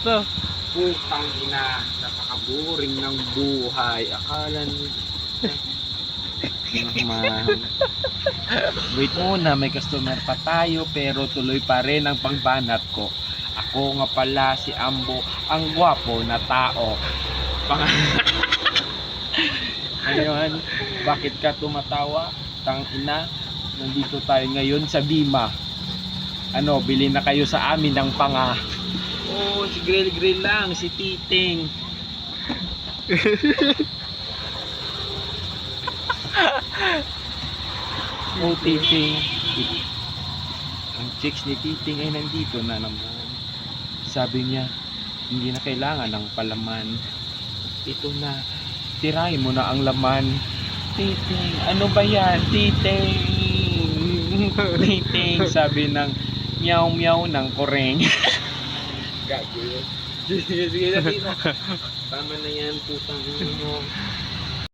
So, Putang ina, napaka-boring ng buhay. Akala nyo, ma'am. Wait muna, may customer pa tayo pero tuloy pa rin ang pagbanat ko. Ako nga pala si Ambo, ang gwapo na tao. Ngayon, bakit ka tumatawa? Tang ina, nandito tayo ngayon sa Bima. Ano, bili na kayo sa amin ng panga. Oh, si Grill lang, si Titing. Oh, Titing. Ang chicks ni Titing ay nandito na naman. Sabi niya, hindi na kailangan ng palaman. Ito na, tirahin mo na ang laman. Titing, ano ba yan? Titing. Titing, sabi ng meow meow ng koreng. Gago yun. Sige, sige, sige. Tama na yan, putang ino mo.